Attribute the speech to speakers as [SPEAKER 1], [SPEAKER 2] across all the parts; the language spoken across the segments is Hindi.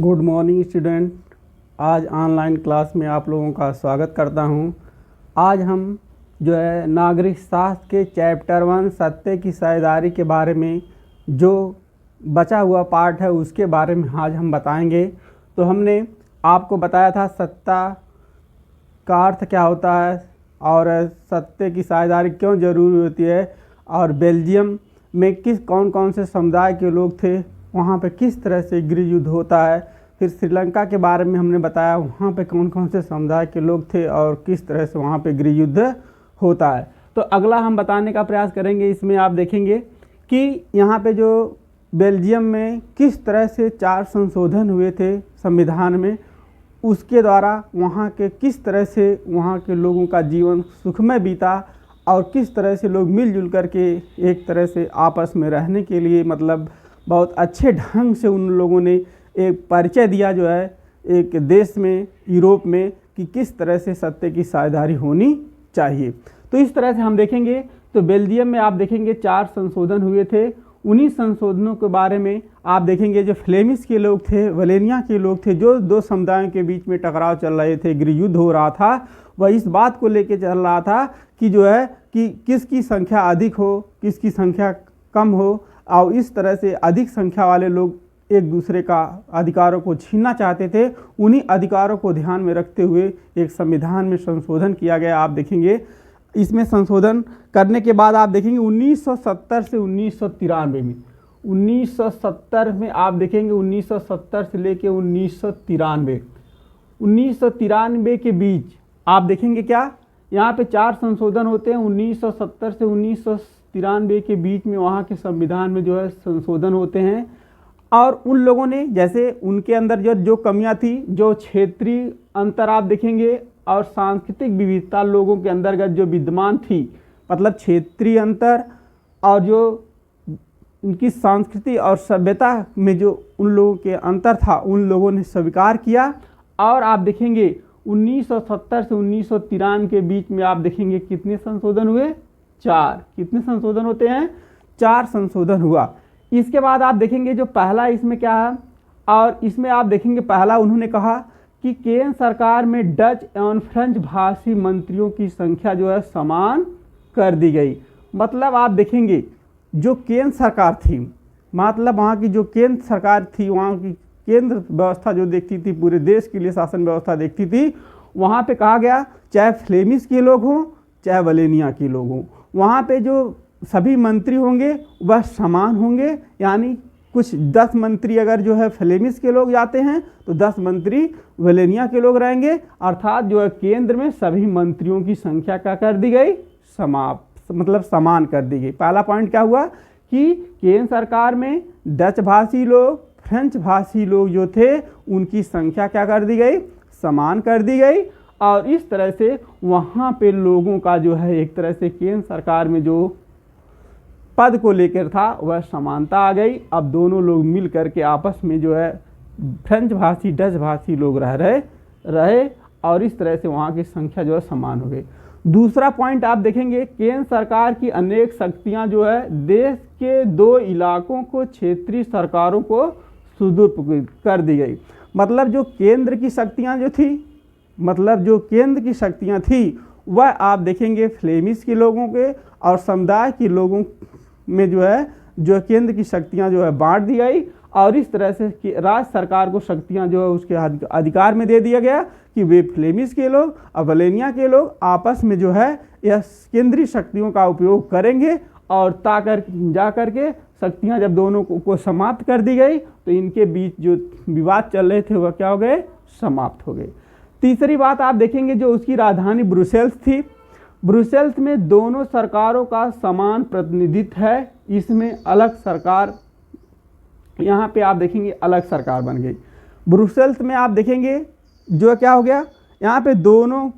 [SPEAKER 1] Good morning student. आज ऑनलाइन क्लास में आप लोगों का स्वागत करता हूं। आज हम जो है नागरिक शास्त्र के चैप्टर 1 सत्य की साझेदारी के बारे में जो बचा हुआ पार्ट है उसके बारे में आज हम बताएंगे। तो हमने आपको बताया था सत्ता का अर्थ क्या होता है और सत्य की साझेदारी क्यों ज़रूरी होती है, और बेल्जियम में कौन कौन से समुदाय के लोग थे, वहाँ पे किस तरह से गृह युद्ध होता है। फिर श्रीलंका के बारे में हमने बताया वहाँ पे कौन कौन से समुदाय के लोग थे और किस तरह से वहाँ पे गृह युद्ध होता है। तो अगला हम बताने का प्रयास करेंगे। इसमें आप देखेंगे कि यहाँ पे जो बेल्जियम में किस तरह से 4 संशोधन हुए थे संविधान में, उसके द्वारा वहाँ के किस तरह से वहाँ के लोगों का जीवन सुखमय बीता और किस तरह से लोग मिलजुल करके एक तरह से आपस में रहने के लिए मतलब बहुत अच्छे ढंग से उन लोगों ने एक परिचय दिया जो है एक देश में, यूरोप में, कि किस तरह से सत्य की साझेदारी होनी चाहिए। तो इस तरह से हम देखेंगे। तो बेल्जियम में आप देखेंगे 4 संशोधन हुए थे। उन्हीं संशोधनों के बारे में आप देखेंगे जो फ्लेमिश के लोग थे, वलेनिया के लोग थे, जो 2 समुदायों के बीच में टकराव चल रहे थे, गृह युद्ध हो रहा था, वह इस बात को लेके चल रहा था कि जो है कि किसकी संख्या अधिक हो, किसकी संख्या कम हो, और इस तरह से अधिक संख्या वाले लोग एक दूसरे का अधिकारों को छीनना चाहते थे। उन्हीं अधिकारों को ध्यान में रखते हुए एक संविधान में संशोधन किया गया। आप देखेंगे इसमें संशोधन करने के बाद आप देखेंगे 1970 से 1993 में, 1970 में आप देखेंगे 1970 से लेके 1993 के बीच आप देखेंगे क्या यहाँ पे 4 संशोधन होते हैं। 1970 से 1993 के बीच में वहाँ के संविधान में जो है संशोधन होते हैं। और उन लोगों ने जैसे उनके अंदर जो कमियां थी, जो क्षेत्रीय अंतर आप देखेंगे और सांस्कृतिक विविधता लोगों के अंतर्गत जो विद्यमान थी, मतलब क्षेत्रीय अंतर और जो उनकी संस्कृति और सभ्यता में जो उन लोगों के अंतर था, उन लोगों ने स्वीकार किया। और आप देखेंगे 1970 से 1993 के बीच में आप देखेंगे कितने संशोधन हुए? 4। कितने संशोधन होते हैं? 4 संशोधन हुआ। इसके बाद आप देखेंगे जो पहला इसमें क्या है, और इसमें आप देखेंगे पहला उन्होंने कहा कि केंद्र सरकार में डच एवं फ्रेंच भाषी मंत्रियों की संख्या जो है समान कर दी गई। मतलब आप देखेंगे जो केंद्र सरकार थी, मतलब वहाँ की जो केंद्र सरकार थी, वहाँ की केंद्र व्यवस्था जो देखती थी, पूरे देश के लिए शासन व्यवस्था देखती थी, वहाँ पे कहा गया चाहे फ्लेमिश के लोग हों चाहे वलेनिया के लोग हों, वहाँ पे जो सभी मंत्री होंगे वह समान होंगे। यानी कुछ 10 मंत्री अगर जो है फ्लेमिश के लोग जाते हैं तो 10 मंत्री वलेनिया के लोग रहेंगे। अर्थात जो है केंद्र में सभी मंत्रियों की संख्या क्या कर दी गई? मतलब समान कर दी गई। पहला पॉइंट क्या हुआ कि केंद्र सरकार में डच भाषी लोग, फ्रेंच भाषी लोग जो थे उनकी संख्या क्या कर दी गई? समान कर दी गई। और इस तरह से वहाँ पे लोगों का जो है एक तरह से केंद्र सरकार में जो पद को लेकर था वह समानता आ गई। अब दोनों लोग मिल करके आपस में जो है फ्रेंच भाषी, डच भाषी लोग रहे और इस तरह से वहाँ की संख्या जो है समान हो गई। दूसरा पॉइंट आप देखेंगे केंद्र सरकार की अनेक शक्तियाँ जो है देश के 2 इलाकों को क्षेत्रीय सरकारों को सुदूर कर दी गई। मतलब जो केंद्र की शक्तियाँ थी, वह आप देखेंगे फ्लेमिश के लोगों के और समुदाय के लोगों में जो है जो केंद्र की शक्तियां जो है बांट दी गई। और इस तरह से राज्य सरकार को शक्तियां जो है उसके अधिकार में दे दिया गया कि वे फ्लेमिश के लोग और वलेनिया के लोग आपस में जो है यह केंद्रीय शक्तियों का उपयोग करेंगे। और जा करके शक्तियां जब दोनों को समाप्त कर दी गई तो इनके बीच जो विवाद चल रहे थे वह क्या हो गए? समाप्त हो गए। तीसरी बात आप देखेंगे जो उसकी राजधानी ब्रुसेल्स थी। ब्रुसेल्स में दोनों सरकारों का समान प्रतिनिधित्व है। इसमें अलग सरकार, यहाँ पे आप देखेंगे अलग सरकार बन गई। ब्रुसेल्स में आप देखेंगे जो क्या हो गया, यहाँ पे दोनों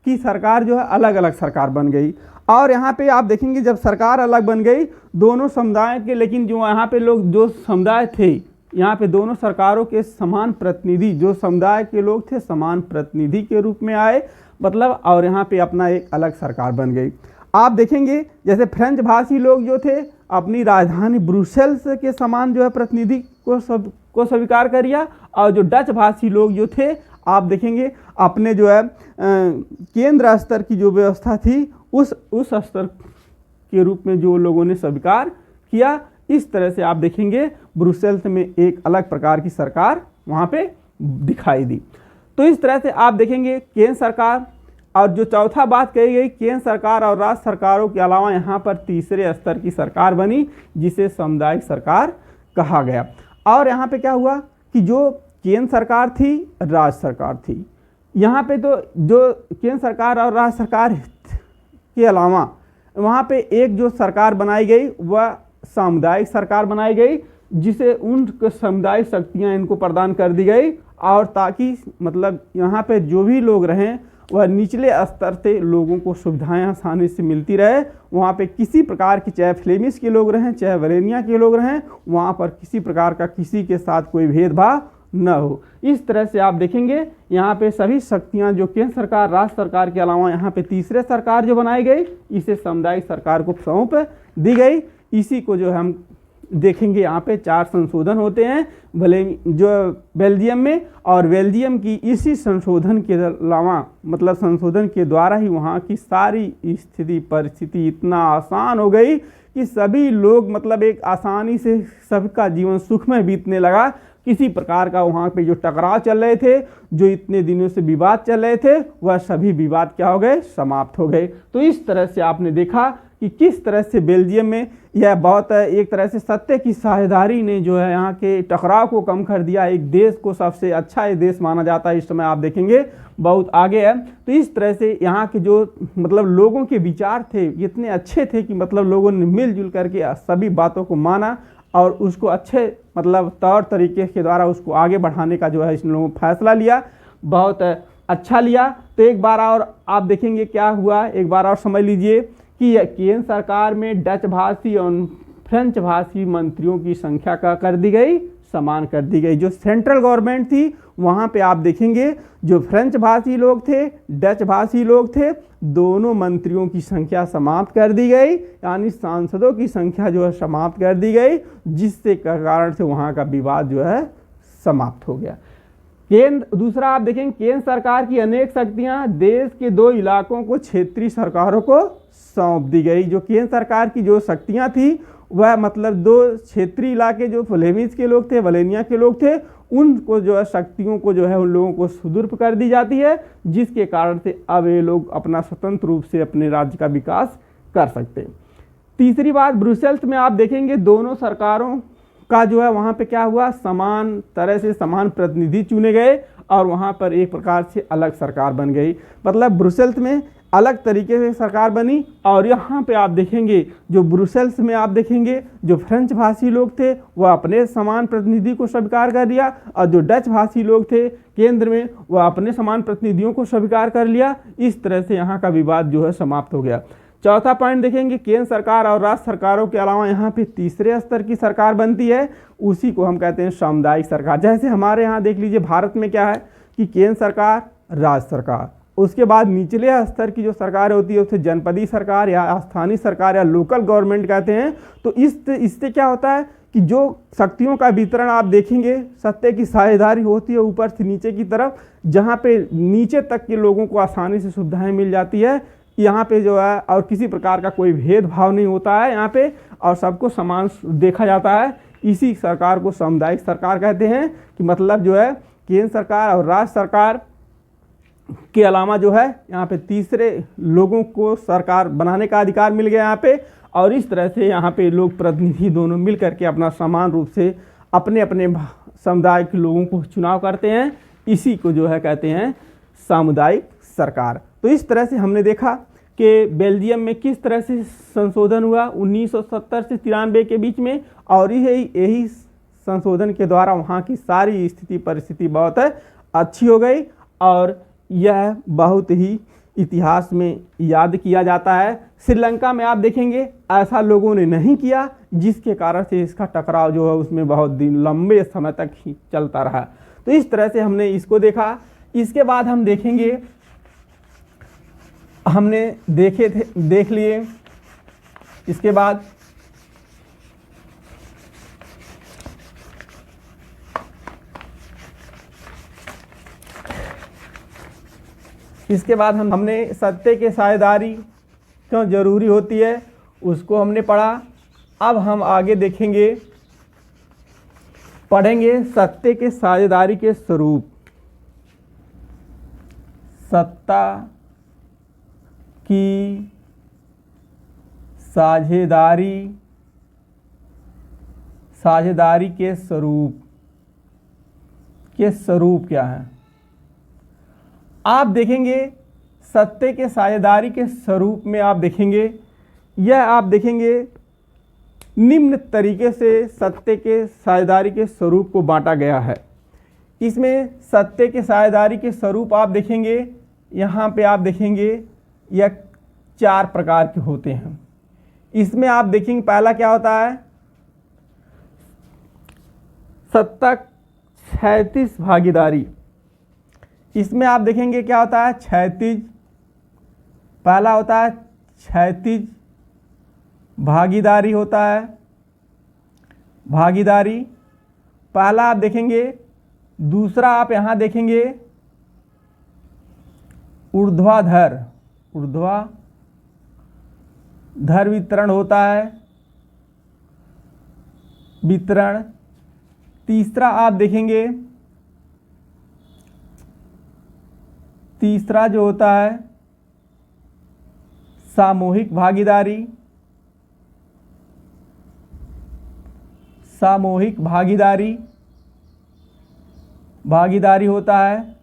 [SPEAKER 1] की सरकार जो है अलग अलग सरकार बन गई। और यहाँ पे आप देखेंगे जब सरकार अलग बन गई दोनों समुदाय के, लेकिन जो यहाँ पे लोग जो समुदाय थे, यहाँ पे दोनों सरकारों के समान प्रतिनिधि जो समुदाय के लोग थे समान प्रतिनिधि के रूप में आए, मतलब और यहाँ पे अपना एक अलग सरकार बन गई। आप देखेंगे जैसे फ्रेंच भाषी लोग जो थे अपनी राजधानी ब्रुसेल्स के समान जो है प्रतिनिधि को स्वीकार कर लिया, और जो डच भाषी लोग जो थे आप देखेंगे अपने जो है केंद्र स्तर की जो व्यवस्था थी उस स्तर के रूप में जो लोगों ने स्वीकार किया। इस तरह से आप देखेंगे ब्रुसेल्स में एक अलग प्रकार की सरकार वहाँ पे दिखाई दी। तो इस तरह से आप देखेंगे केंद्र सरकार, और जो चौथा बात कही गई केंद्र सरकार और राज्य सरकारों के अलावा यहाँ पर तीसरे स्तर की सरकार बनी जिसे सामुदायिक सरकार कहा गया। और यहाँ पे क्या हुआ कि जो केंद्र सरकार थी, राज्य सरकार थी, यहाँ पे तो जो केंद्र सरकार और राज्य सरकार के अलावा वहाँ पे एक जो सरकार बनाई गई वह सामुदायिक सरकार बनाई गई, जिसे उन सामुदायिक शक्तियाँ इनको प्रदान कर दी गई, और ताकि मतलब यहाँ पे जो भी लोग रहें वह निचले स्तर से लोगों को सुविधाएं आसानी से मिलती रहे। वहाँ पे किसी प्रकार की, चाहे फ्लेमिश के लोग रहें चाहे वलेनिया के लोग रहें, वहाँ पर किसी प्रकार का किसी के साथ कोई भेदभाव न हो। इस तरह से आप देखेंगे यहाँ पे सभी शक्तियाँ जो केंद्र सरकार राज्य सरकार के अलावा यहाँ पे तीसरे सरकार जो बनाई गई इसे सामुदायिक सरकार को सौंप दी गई। इसी को जो हम देखेंगे यहाँ पे 4 संशोधन होते हैं भले जो बेल्जियम में, और बेल्जियम की इसी संशोधन के अलावा मतलब संशोधन के द्वारा ही वहाँ की सारी स्थिति परिस्थिति इतना आसान हो गई कि सभी लोग मतलब एक आसानी से सबका जीवन सुखमय बीतने लगा। किसी प्रकार का वहाँ पे जो टकराव चल रहे थे, जो इतने दिनों से विवाद चल रहे थे, वह सभी विवाद क्या हो गए, समाप्त हो गए। तो इस तरह से आपने देखा कि किस तरह से बेल्जियम में यह बहुत एक तरह से सत्य की साझेदारी ने जो है यहाँ के टकराव को कम कर दिया। एक देश को सबसे अच्छा देश माना जाता है इस समय, आप देखेंगे बहुत आगे है। तो इस तरह से यहाँ के जो मतलब लोगों के विचार थे इतने अच्छे थे कि मतलब लोगों ने मिलजुल करके सभी बातों को माना और उसको अच्छे मतलब तौर तरीके के द्वारा उसको आगे बढ़ाने का जो है इन लोगों ने फैसला लिया, बहुत अच्छा लिया। तो एक बार और आप देखेंगे क्या हुआ, एक बार और समझ लीजिए कि केंद्र सरकार में डच भाषी और फ्रेंच भाषी मंत्रियों की संख्या का कर दी गई, समान कर दी गई। जो सेंट्रल गवर्नमेंट थी वहाँ पे आप देखेंगे जो फ्रेंच भाषी लोग थे, डच भाषी लोग थे, दोनों मंत्रियों की संख्या समाप्त कर दी गई, यानी सांसदों की संख्या जो है समाप्त कर दी गई, जिससे कारण से वहाँ का विवाद जो है समाप्त हो गया। केंद्र दूसरा आप देखेंगे केंद्र सरकार की अनेक शक्तियाँ देश के 2 इलाकों को क्षेत्रीय सरकारों को सौंप दी गई। जो केंद्र सरकार की जो शक्तियाँ थी वह मतलब 2 क्षेत्रीय इलाके जो फ्लेमिश के लोग थे, वलेनिया के लोग थे, उनको जो है शक्तियों को जो है उन लोगों को सुदूर कर दी जाती है, जिसके कारण से अब ये लोग अपना स्वतंत्र रूप से अपने राज्य का विकास कर सकते हैं। तीसरी बात, ब्रुसेल्स में आप देखेंगे दोनों सरकारों का जो है वहाँ पे क्या हुआ, समान तरह से समान प्रतिनिधि चुने गए और वहाँ पर एक प्रकार से अलग सरकार बन गई। मतलब ब्रुसेल्स में अलग तरीके से सरकार बनी, और यहाँ पे आप देखेंगे जो ब्रुसेल्स में आप देखेंगे जो फ्रेंच भाषी लोग थे वह अपने समान प्रतिनिधि को स्वीकार कर लिया, और जो डच भाषी लोग थे केंद्र में वह अपने समान प्रतिनिधियों को स्वीकार कर लिया। इस तरह से यहाँ का विवाद जो है समाप्त हो गया। चौथा पॉइंट देखेंगे केंद्र सरकार और राज्य सरकारों के अलावा यहाँ पे तीसरे स्तर की सरकार बनती है, उसी को हम कहते हैं सामुदायिक सरकार। जैसे हमारे यहाँ देख लीजिए भारत में क्या है कि केंद्र सरकार, राज्य सरकार, उसके बाद निचले स्तर की जो सरकार होती है उसे जनपदीय सरकार या स्थानीय सरकार या लोकल गवर्नमेंट कहते हैं। तो इससे क्या होता है कि जो शक्तियों का वितरण आप देखेंगे सत्य की साझेदारी होती है ऊपर से नीचे की तरफ, जहाँ पे नीचे तक के लोगों को आसानी से सुविधाएं मिल जाती है। यहाँ पे जो है और किसी प्रकार का कोई भेदभाव नहीं होता है यहाँ पे, और सबको समान देखा जाता है। इसी सरकार को सामुदायिक सरकार कहते हैं कि मतलब जो है केंद्र सरकार और राज्य सरकार के अलावा जो है यहाँ पे तीसरे लोगों को सरकार बनाने का अधिकार मिल गया यहाँ पे, और इस तरह से यहाँ पे लोग प्रतिनिधि दोनों मिल करके अपना समान रूप से अपने अपने समुदाय के लोगों को चुनाव करते हैं। इसी को जो है कहते हैं सामुदायिक सरकार। तो इस तरह से हमने देखा कि बेल्जियम में किस तरह से संशोधन हुआ 1970 से 93 के बीच में, और यही संशोधन के द्वारा वहाँ की सारी स्थिति परिस्थिति बहुत अच्छी हो गई, और यह बहुत ही इतिहास में याद किया जाता है। श्रीलंका में आप देखेंगे ऐसा लोगों ने नहीं किया, जिसके कारण से इसका टकराव जो है उसमें बहुत दिन लंबे समय तक ही चलता रहा। तो इस तरह से हमने इसको देखा। इसके बाद हम देखेंगे, हमने देख लिए इसके बाद इसके बाद हमने सत्य के साझेदारी क्यों जरूरी होती है उसको हमने पढ़ा। अब हम आगे देखेंगे, पढ़ेंगे सत्य के साझेदारी के स्वरूप। सत्ता की साझेदारी के स्वरूप क्या है। आप देखेंगे सत्य के साझेदारी के स्वरूप में आप देखेंगे, यह आप देखेंगे निम्न तरीके से सत्य के साझेदारी के स्वरूप को बांटा गया है। इसमें सत्य के साझेदारी के स्वरूप आप देखेंगे, यहाँ पे आप देखेंगे यह 4 प्रकार के होते हैं। इसमें आप देखेंगे पहला क्या होता है, सत्ता क्षैतिज भागीदारी। इसमें आप देखेंगे क्या होता है, क्षैतिज, पहला होता है क्षैतिज भागीदारी होता है। भागीदारी पहला आप देखेंगे। दूसरा आप यहाँ देखेंगे ऊर्ध्वाधर वितरण होता है, वितरण। तीसरा आप देखेंगे, तीसरा जो होता है सामूहिक भागीदारी। सामूहिक भागीदारी होता है।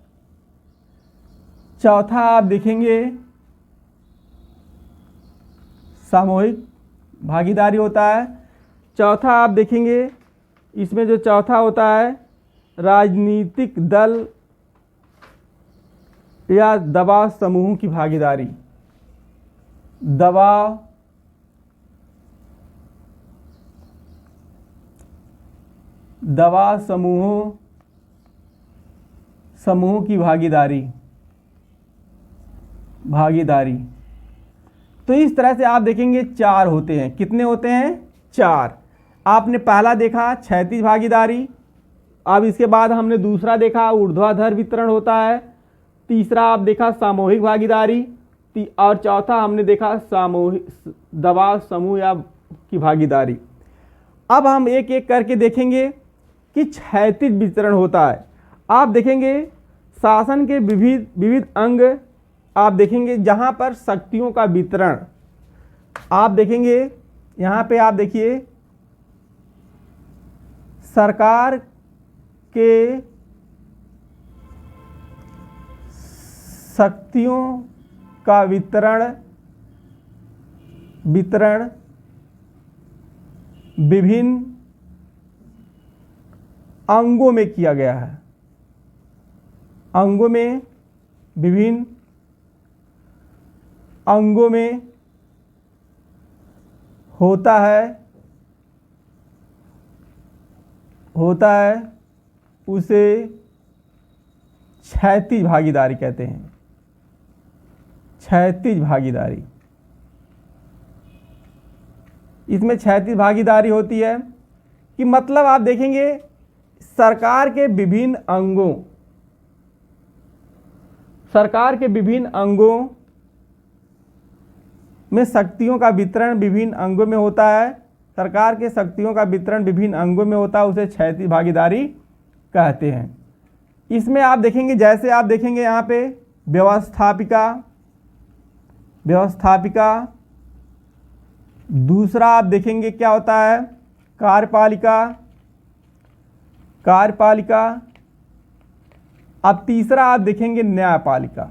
[SPEAKER 1] चौथा आप देखेंगे सामूहिक भागीदारी होता है। चौथा आप देखेंगे, इसमें जो चौथा होता है राजनीतिक दल या दबाव समूहों की भागीदारी। दबाव समूहों की भागीदारी। तो इस तरह से आप देखेंगे 4 होते हैं। कितने होते हैं, 4। आपने पहला देखा क्षैतिज भागीदारी, अब इसके बाद हमने दूसरा देखा ऊर्ध्वाधर वितरण होता है। तीसरा आप देखा सामूहिक भागीदारी, और चौथा हमने देखा सामूहिक दबाव समूह या की भागीदारी। अब हम एक एक करके देखेंगे कि क्षैतिज वितरण होता है। आप देखेंगे शासन के विविध अंग आप देखेंगे जहाँ पर शक्तियों का वितरण आप देखेंगे। यहाँ पे आप देखिए सरकार के शक्तियों का वितरण विभिन्न अंगों में किया गया है। विभिन्न अंगों में होता है उसे क्षैतिज भागीदारी कहते हैं। क्षैतिज भागीदारी, इसमें क्षैतिज भागीदारी होती है कि मतलब आप देखेंगे सरकार के विभिन्न अंगों में शक्तियों का वितरण विभिन्न अंगों में होता है। सरकार के शक्तियों का वितरण विभिन्न अंगों में होता है, उसे क्षैतिज भागीदारी कहते हैं। इसमें आप देखेंगे, जैसे आप देखेंगे यहाँ पे व्यवस्थापिका, दूसरा आप देखेंगे क्या होता है कार्यपालिका, अब तीसरा आप देखेंगे न्यायपालिका।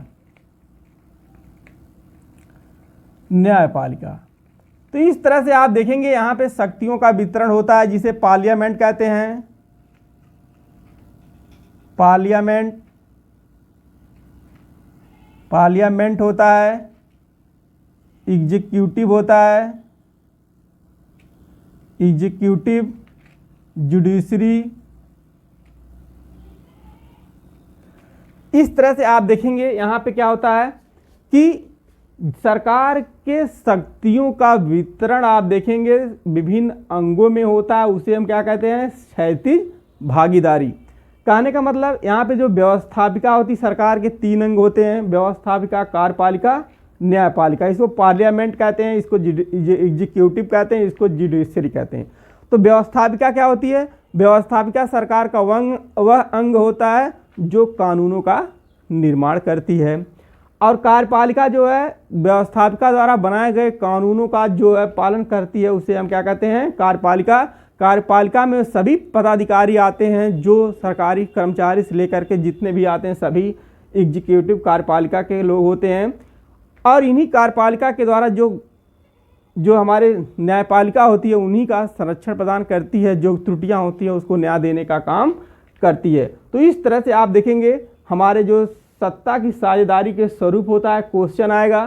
[SPEAKER 1] तो इस तरह से आप देखेंगे यहाँ पे शक्तियों का वितरण होता है जिसे पार्लियामेंट कहते हैं। पार्लियामेंट होता है, एग्जीक्यूटिव होता है, जुडिशरी। इस तरह से आप देखेंगे यहाँ पे क्या होता है कि सरकार के शक्तियों का वितरण आप देखेंगे विभिन्न अंगों में होता है, उसे हम क्या कहते हैं, क्षैतिज भागीदारी। कहने का मतलब यहाँ पे जो व्यवस्थापिका होती सरकार के 3 अंग होते हैं, व्यवस्थापिका, कार्यपालिका, न्यायपालिका। इसको पार्लियामेंट कहते हैं, इसको एग्जीक्यूटिव कहते हैं, इसको जुडिशरी कहते हैं। तो व्यवस्थापिका क्या होती है? व्यवस्थापिका सरकार का वह अंग होता है जो कानूनों का निर्माण करती है। और कार्यपालिका जो है व्यवस्थापिका द्वारा बनाए गए कानूनों का जो है पालन करती है, उसे हम क्या कहते हैं? कार्यपालिका। कार्यपालिका में सभी पदाधिकारी आते हैं, जो सरकारी कर्मचारी से लेकर के जितने भी आते हैं सभी एग्जीक्यूटिव कार्यपालिका के लोग होते हैं। और इन्हीं कार्यपालिका के द्वारा जो हमारे न्यायपालिका होती है उन्हीं का संरक्षण प्रदान करती है, जो त्रुटियां होती हैं उसको न्याय देने का काम करती है। तो इस तरह से आप देखेंगे हमारे जो सत्ता की साझेदारी के स्वरूप होता है, क्वेश्चन आएगा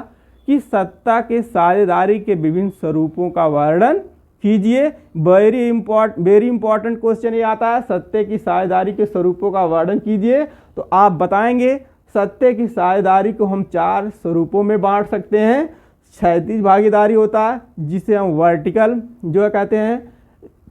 [SPEAKER 1] कि सत्ता के साझेदारी के विभिन्न स्वरूपों का वर्णन कीजिए। वेरी इंपॉर्टेंट क्वेश्चन ये आता है, सत्ता की साझेदारी के स्वरूपों का वर्णन कीजिए। तो आप बताएंगे सत्ता की साझेदारी को हम 4 स्वरूपों में बांट सकते हैं। क्षैतिज भागीदारी होता है जिसे हम वर्टिकल जो है कहते हैं,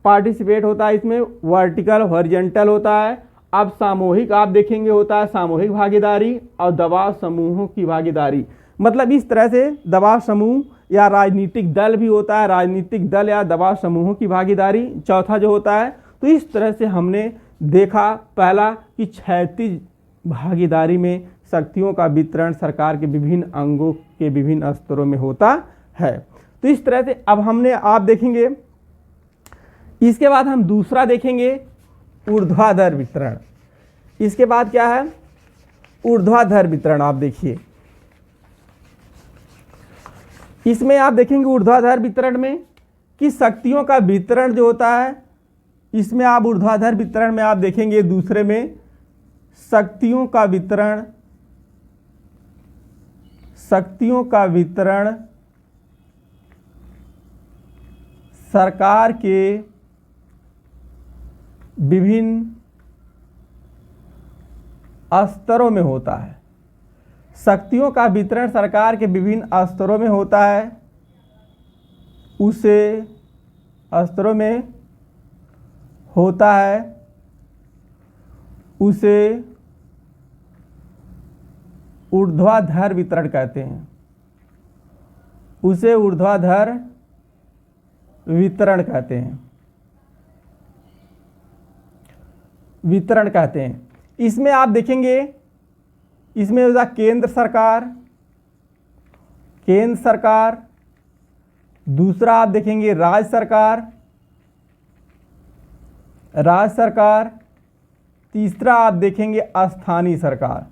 [SPEAKER 1] पार्टिसिपेट होता है इसमें, वर्टिकल हॉरिजॉन्टल होता है। अब सामूहिक आप देखेंगे होता है सामूहिक भागीदारी और दबाव समूहों की भागीदारी। मतलब इस तरह से दबाव समूह या राजनीतिक दल भी होता है, राजनीतिक दल या दबाव समूहों की भागीदारी चौथा जो होता है। तो इस तरह से हमने देखा पहला कि क्षैतिज भागीदारी में शक्तियों का वितरण सरकार के विभिन्न अंगों के विभिन्न स्तरों में होता है। तो इस तरह से अब हमने आप देखेंगे, इसके बाद हम दूसरा देखेंगे ऊर्ध्वाधर वितरण। इसके बाद क्या है? ऊर्ध्वाधर वितरण। आप देखिए इसमें आप देखेंगे ऊर्ध्वाधर वितरण में कि शक्तियों का वितरण जो होता है, इसमें आप ऊर्ध्वाधर वितरण में आप देखेंगे दूसरे में शक्तियों का वितरण सरकार के विभिन्न स्तरों में होता है। शक्तियों का वितरण सरकार के विभिन्न स्तरों में होता है, उसे स्तरों में होता है, उसे ऊर्ध्वाधर वितरण कहते हैं, उसे ऊर्ध्वाधर वितरण कहते हैं, वितरण कहते हैं। इसमें आप देखेंगे इसमें होगा केंद्र सरकार, दूसरा आप देखेंगे राज्य सरकार, तीसरा आप देखेंगे स्थानीय सरकार।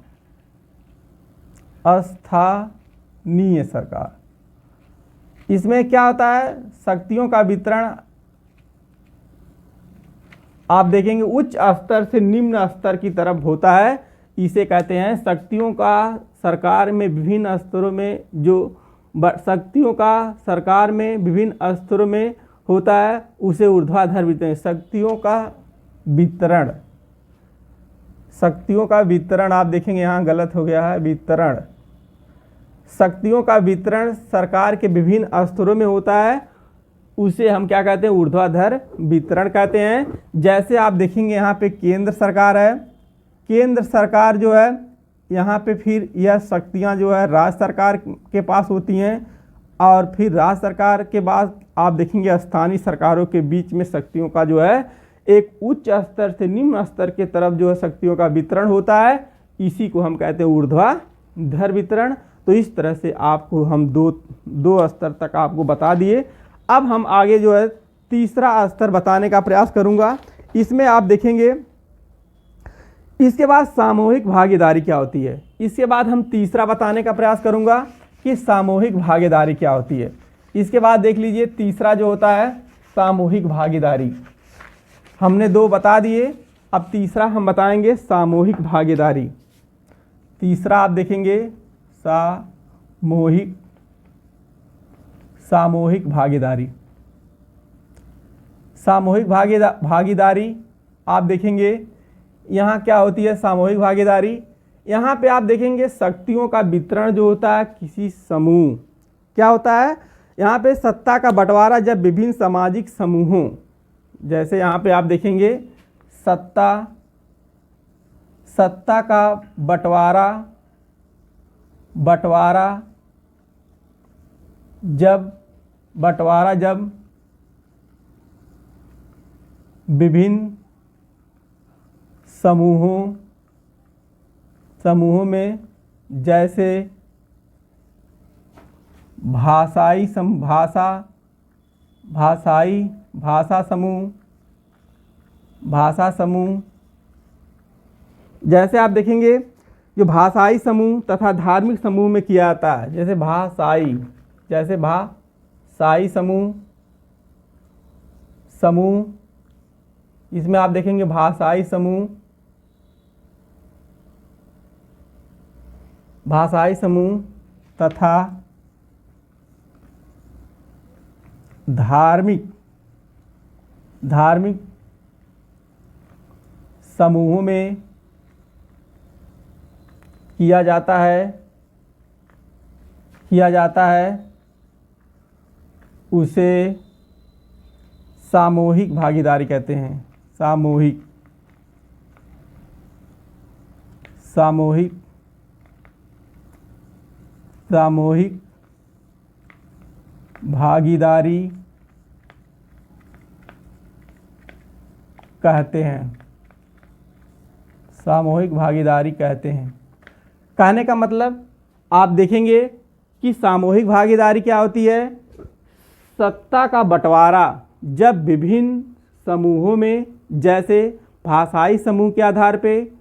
[SPEAKER 1] इसमें क्या होता है? शक्तियों का वितरण आप देखेंगे उच्च स्तर से निम्न स्तर की तरफ होता है, इसे कहते हैं शक्तियों का सरकार में विभिन्न स्तरों में, जो शक्तियों का सरकार में विभिन्न स्तरों में होता है उसे ऊर्ध्वाधर वितरण। शक्तियों का वितरण आप देखेंगे यहाँ गलत हो गया है, वितरण। शक्तियों का वितरण सरकार के विभिन्न स्तरों में होता है, उसे हम क्या कहते हैं? ऊर्ध्वाधर वितरण कहते हैं। जैसे आप देखेंगे यहाँ पे केंद्र सरकार है, केंद्र सरकार जो है यहाँ पे फिर यह शक्तियाँ जो है राज्य सरकार के पास होती हैं, और फिर राज्य सरकार के बाद आप देखेंगे स्थानीय सरकारों के बीच में शक्तियों का जो है एक उच्च स्तर से निम्न स्तर के तरफ जो है शक्तियों का वितरण होता है, इसी को हम कहते हैं ऊर्ध्वाधर वितरण। तो इस तरह से आपको हम दो स्तर तक आपको बता दिए। अब हम आगे जो है तीसरा स्तर बताने का प्रयास करूंगा। इसमें आप देखेंगे इसके बाद सामूहिक भागीदारी क्या होती है। इसके बाद हम तीसरा बताने का प्रयास करूंगा कि सामूहिक भागीदारी क्या होती है। इसके बाद देख लीजिए तीसरा जो होता है सामूहिक भागीदारी। हमने 2 बता दिए, अब तीसरा हम बताएंगे सामूहिक भागीदारी। तीसरा आप देखेंगे सामूहिक भागीदारी। सामूहिक भागीदारी आप देखेंगे यहाँ क्या होती है। सामूहिक भागीदारी यहाँ पे आप देखेंगे शक्तियों का वितरण जो होता है किसी समूह, क्या होता है यहाँ पे सत्ता का बंटवारा जब विभिन्न सामाजिक समूहों, जैसे यहाँ पे आप देखेंगे सत्ता सत्ता का बंटवारा जब विभिन्न समूहों में, जैसे भाषा समूह, जैसे आप देखेंगे जो भाषाई समूह तथा धार्मिक समूह में किया जाता है, जैसे भाषाई समूह, इसमें आप देखेंगे भाषाई समूह तथा धार्मिक समूहों में किया जाता है उसे सामूहिक भागीदारी कहते हैं। सामूहिक भागीदारी कहते हैं। कहने का मतलब आप देखेंगे कि सामूहिक भागीदारी क्या होती है? सत्ता का बंटवारा जब विभिन्न समूहों में, जैसे भाषाई समूह के आधार पे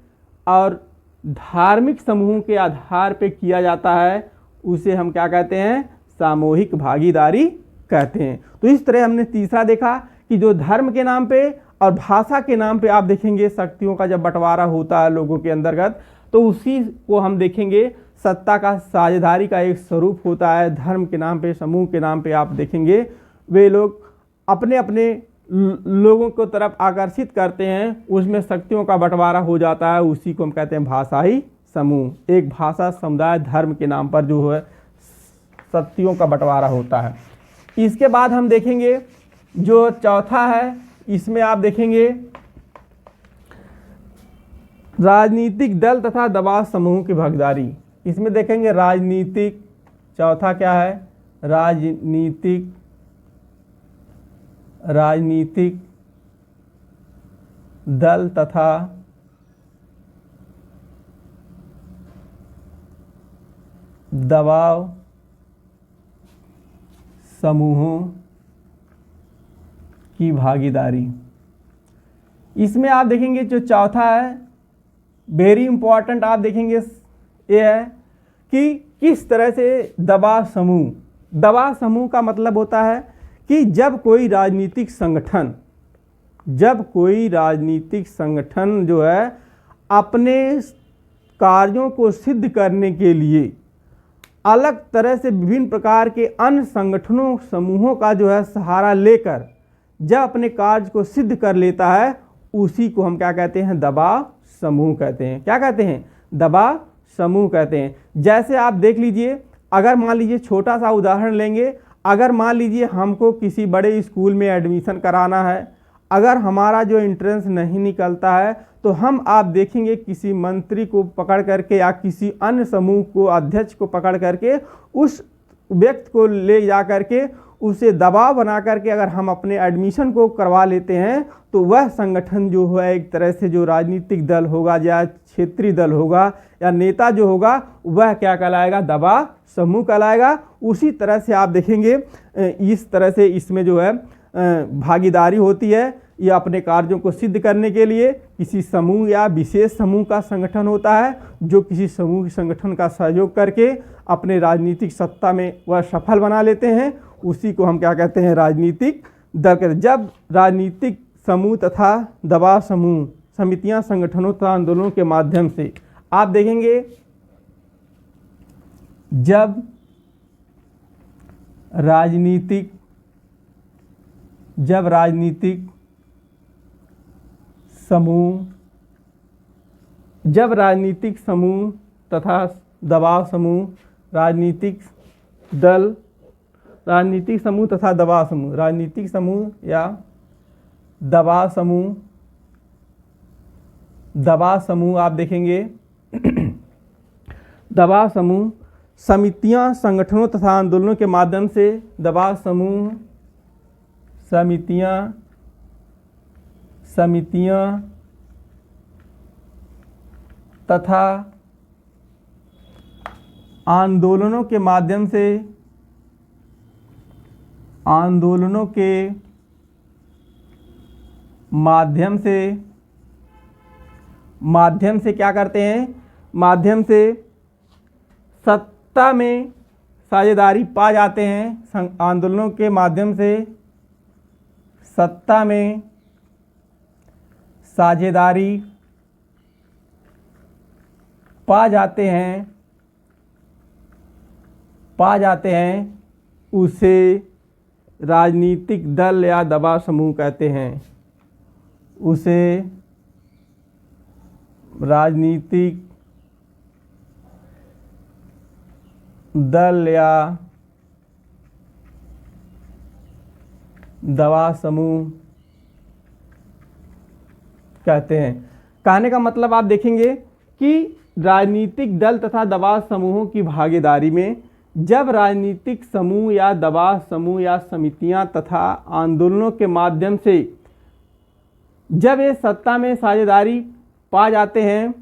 [SPEAKER 1] और धार्मिक समूह के आधार पे किया जाता है, उसे हम क्या कहते हैं? सामूहिक भागीदारी कहते हैं। तो इस तरह हमने तीसरा देखा कि जो धर्म के नाम पे और भाषा के नाम पे आप देखेंगे शक्तियों का जब बंटवारा होता है लोगों के अंतर्गत, तो उसी को हम देखेंगे सत्ता का साझेदारी का एक स्वरूप होता है। धर्म के नाम पे, समूह के नाम पे आप देखेंगे वे लोग अपने अपने लोगों को तरफ आकर्षित करते हैं, उसमें शक्तियों का बंटवारा हो जाता है, उसी को हम कहते हैं भाषाई समूह। एक भाषा, समुदाय, धर्म के नाम पर जो है शक्तियों का बंटवारा होता है। इसके बाद हम देखेंगे जो चौथा है, इसमें आप देखेंगे राजनीतिक दल तथा दबाव समूह की भागीदारी। इसमें देखेंगे राजनीतिक, चौथा क्या है? राजनीतिक दल तथा दबाव समूहों की भागीदारी। इसमें आप देखेंगे जो चौथा है, वेरी इंपॉर्टेंट, आप देखेंगे ये है कि किस तरह से दबाव समूह का मतलब होता है कि जब कोई राजनीतिक संगठन जो है अपने कार्यों को सिद्ध करने के लिए अलग तरह से विभिन्न प्रकार के अन्य संगठनों, समूहों का जो है सहारा लेकर जब अपने कार्य को सिद्ध कर लेता है, उसी को हम क्या कहते हैं? दबाव समूह कहते हैं। क्या कहते हैं? दबाव समूह कहते हैं। जैसे आप देख लीजिए, अगर मान लीजिए छोटा सा उदाहरण लेंगे, अगर मान लीजिए हमको किसी बड़े स्कूल में एडमिशन कराना है, अगर हमारा जो एंट्रेंस नहीं निकलता है, तो हम आप देखेंगे किसी मंत्री को पकड़ करके या किसी अन्य समूह को, अध्यक्ष को पकड़ करके उस व्यक्ति को ले जा करके उसे दबाव बना करके अगर हम अपने एडमिशन को करवा लेते हैं, तो वह संगठन जो है एक तरह से जो राजनीतिक दल होगा या क्षेत्रीय दल होगा या नेता जो होगा, वह क्या कहलाएगा? दबाव समूह कहलाएगा। उसी तरह से आप देखेंगे इस तरह से इसमें जो है भागीदारी होती है। ये अपने कार्यों को सिद्ध करने के लिए किसी समूह या विशेष समूह का संगठन होता है, जो किसी समूह संगठन का सहयोग करके अपने राजनीतिक सत्ता में वह सफल बना लेते हैं, उसी को हम क्या कहते हैं? राजनीतिक दल कहते हैं। जब राजनीतिक समूह तथा दबाव समूह, समितियां, संगठनों तथा आंदोलनों के माध्यम से आप देखेंगे जब राजनीतिक समूह तथा दबाव समूह, राजनीतिक समूह तथा दबाव समूह, राजनीतिक समूह या दबाव समूह दबाव समूह आप देखेंगे दबाव समूह समितियां, संगठनों तथा आंदोलनों के माध्यम से दबाव समूह, समितियां तथा आंदोलनों के माध्यम से क्या करते हैं, माध्यम से सत्ता में साझेदारी पा जाते हैं। आंदोलनों के माध्यम से सत्ता में साझेदारी पा जाते हैं, उसे राजनीतिक दल या दबाव समूह कहते हैं। उसे राजनीतिक दल या दबाव समूह कहते हैं। कहने का मतलब आप देखेंगे कि राजनीतिक दल तथा दबाव समूहों की भागीदारी में जब राजनीतिक समूह या दबाव समूह या समितियां तथा आंदोलनों के माध्यम से जब ये सत्ता में साझेदारी पा जाते हैं,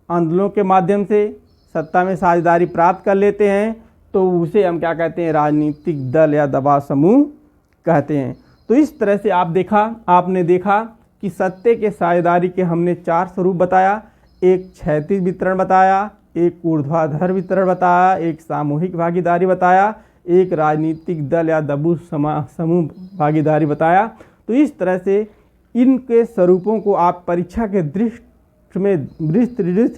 [SPEAKER 1] आंदोलनों के माध्यम से सत्ता में साझेदारी प्राप्त कर लेते हैं, तो उसे हम क्या कहते हैं, राजनीतिक दल या दबाव समूह कहते हैं। तो इस तरह से आपने देखा कि सत्ता के साझेदारी के हमने 4 स्वरूप बताया। एक क्षैतिज वितरण बताया, एक ऊर्ध्वाधर वितरण बताया, एक सामूहिक भागीदारी बताया, एक राजनीतिक दल या दबाव समूह भागीदारी बताया। तो इस तरह से इनके स्वरूपों को आप परीक्षा के दृष्टि में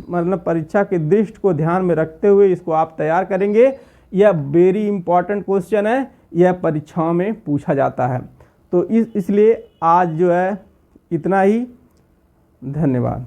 [SPEAKER 1] मतलब परीक्षा के दृष्टि को ध्यान में रखते हुए इसको आप तैयार करेंगे। यह वेरी इंपॉर्टेंट क्वेश्चन है, यह परीक्षाओं में पूछा जाता है। तो इसलिए आज जो है इतना ही। धन्यवाद।